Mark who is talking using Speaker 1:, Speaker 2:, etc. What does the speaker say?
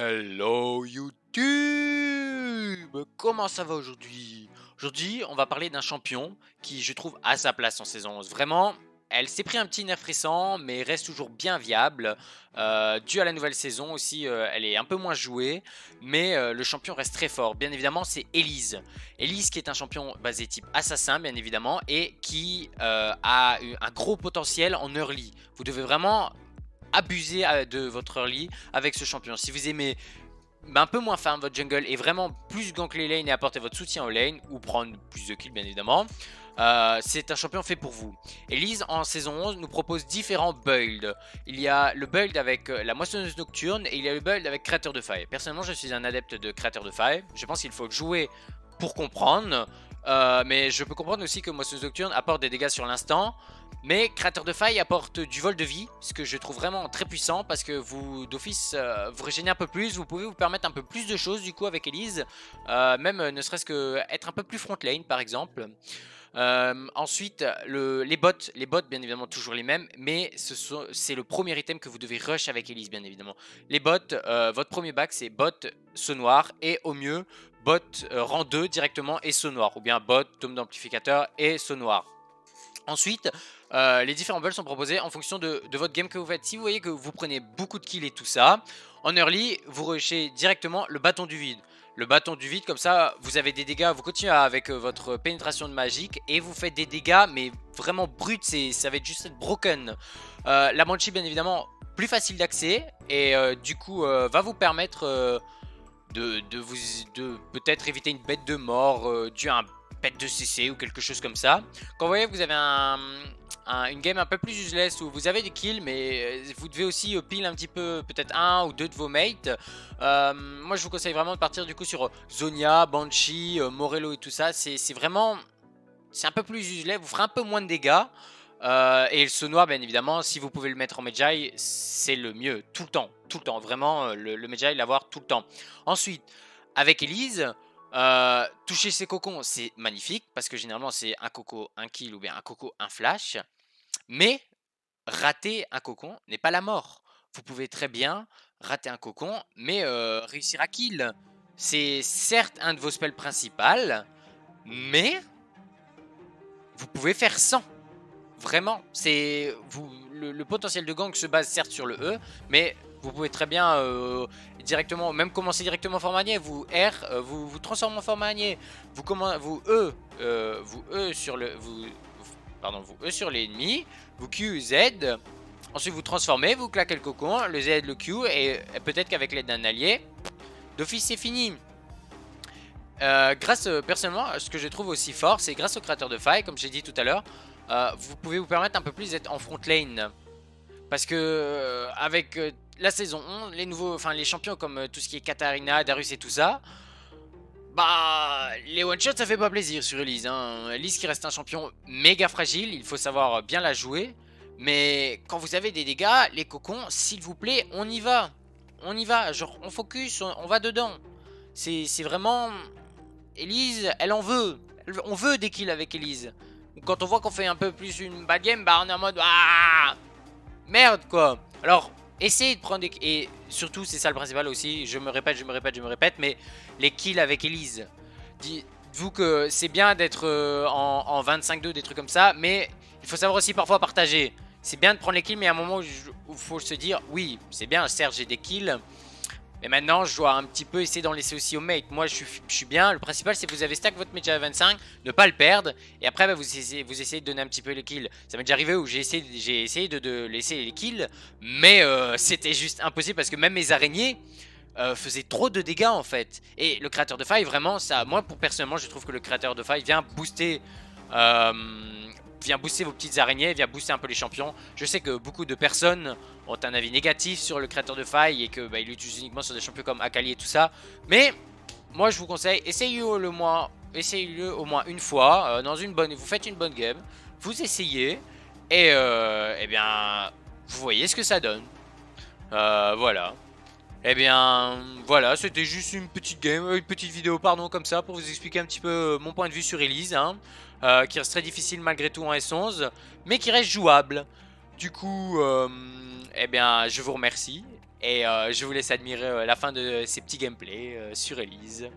Speaker 1: Hello YouTube! Comment ça va aujourd'hui? Aujourd'hui, on va parler d'un champion qui, je trouve, a sa place en saison 11. Vraiment, elle s'est pris un petit nerf récent, mais reste toujours bien viable. Dû à la nouvelle saison aussi, elle est un peu moins jouée, mais le champion reste très fort. Bien évidemment, c'est Elise. Elise qui est un champion basé type assassin, bien évidemment, et qui a eu un gros potentiel en early. Vous devez vraiment abuser de votre early avec ce champion. Si vous aimez un peu moins farm votre jungle et vraiment plus gank les lanes et apporter votre soutien aux lanes ou prendre plus de kills bien évidemment, c'est un champion fait pour vous. Elise en saison 11 nous propose différents builds. Il y a le build avec la moissonneuse nocturne et il y a le build avec créateur de faille. Personnellement je suis un adepte de créateur de faille. Je pense qu'il faut jouer pour comprendre. Mais je peux comprendre aussi que moissonneuse nocturne apporte des dégâts sur l'instant. Mais créateur de faille apporte du vol de vie, ce que je trouve vraiment très puissant parce que vous d'office vous régénérez un peu plus, vous pouvez vous permettre un peu plus de choses du coup avec Elise, même ne serait-ce que être un peu plus front lane par exemple. Ensuite les bots bien évidemment toujours les mêmes, mais c'est le premier item que vous devez rush avec Elise bien évidemment. Les bots, votre premier bac c'est bot saut noir et au mieux bot rang 2 directement et saut noir, ou bien bot tome d'amplificateur et saut noir. Ensuite, les différents builds sont proposés en fonction de votre game que vous faites. Si vous voyez que vous prenez beaucoup de kills et tout ça, en early, vous rushez directement le bâton du vide. Le bâton du vide, comme ça, vous avez des dégâts, vous continuez avec votre pénétration de magique et vous faites des dégâts, mais vraiment bruts, ça va être juste broken. La Banshee, bien évidemment, plus facile d'accès et du coup, va vous permettre de peut-être éviter une bête de mort due à un pet de CC ou quelque chose comme ça. Quand vous voyez que vous avez une game un peu plus useless où vous avez des kills mais vous devez aussi pile un petit peu peut-être un ou deux de vos mates, moi je vous conseille vraiment de partir du coup sur Zonia, Banshee, Morello et tout ça. C'est vraiment, c'est un peu plus useless, vous ferez un peu moins de dégâts. Et le saut noir, bien évidemment, si vous pouvez le mettre en Medjay, c'est le mieux, tout le temps, vraiment, le Medjay, l'avoir tout le temps. Ensuite, avec Elise, toucher ses cocons, c'est magnifique, parce que généralement, c'est un coco, un kill, ou bien un coco, un flash. Mais rater un cocon n'est pas la mort. Vous pouvez très bien rater un cocon, mais réussir à kill. C'est certes un de vos spells principaux, mais vous pouvez faire 100. Vraiment, c'est le potentiel de gank se base certes sur le E, mais vous pouvez très bien directement, même commencer directement Formanier, vous R, vous vous transformez en Formanier, vous E sur le, pardon, vous E sur l'ennemi, vous Q Z, ensuite vous transformez, vous claquez le cocon, le Z, le Q, et peut-être qu'avec l'aide d'un allié, d'office c'est fini. Personnellement, ce que je trouve aussi fort, c'est grâce au créateur de faille, comme j'ai dit tout à l'heure, vous pouvez vous permettre un peu plus d'être en front lane. Parce que avec la saison 11, les champions comme tout ce qui est Katarina, Darius et tout ça, bah les one shots ça fait pas plaisir sur Elise. Elise qui reste un champion méga fragile, il faut savoir bien la jouer. Mais quand vous avez des dégâts, les cocons, s'il vous plaît, on y va. On y va, genre on focus, on va dedans. C'est vraiment... Elise, elle en veut. On veut des kills avec Elise. Quand on voit qu'on fait un peu plus une bad game, bah on est en mode ah merde quoi. Alors essayez de prendre des... Et surtout c'est ça le principal aussi, je me répète, mais les kills avec Elise. Dites-vous que c'est bien d'être en 25-2, des trucs comme ça, mais il faut savoir aussi parfois partager. C'est bien de prendre les kills, mais à un moment où il faut se dire oui, c'est bien, certes j'ai des kills, mais maintenant, je dois un petit peu essayer d'en laisser aussi au mate. Moi, je suis bien. Le principal, c'est que vous avez stack votre mage à 25, ne pas le perdre. Et après, bah, vous essayez de donner un petit peu les kills. Ça m'est déjà arrivé où j'ai essayé de laisser les kills. Mais c'était juste impossible parce que même mes araignées faisaient trop de dégâts en fait. Et le créateur de faille, vraiment, ça, moi, personnellement, je trouve que le créateur de faille euh, vient booster vos petites araignées, vient booster un peu les champions. Je sais que beaucoup de personnes ont un avis négatif sur le créateur de faille et que bah, il l'utilise uniquement sur des champions comme Akali et tout ça. Mais moi je vous conseille, essayez-le au moins une fois, vous faites une bonne game, vous essayez et eh bien vous voyez ce que ça donne. Voilà. Eh bien, voilà, c'était juste une petite game, une petite vidéo, pardon, comme ça, pour vous expliquer un petit peu mon point de vue sur Elise, hein, qui reste très difficile malgré tout en S11, mais qui reste jouable. Du coup, eh bien, je vous remercie, Et je vous laisse admirer la fin de ces petits gameplays sur Elise.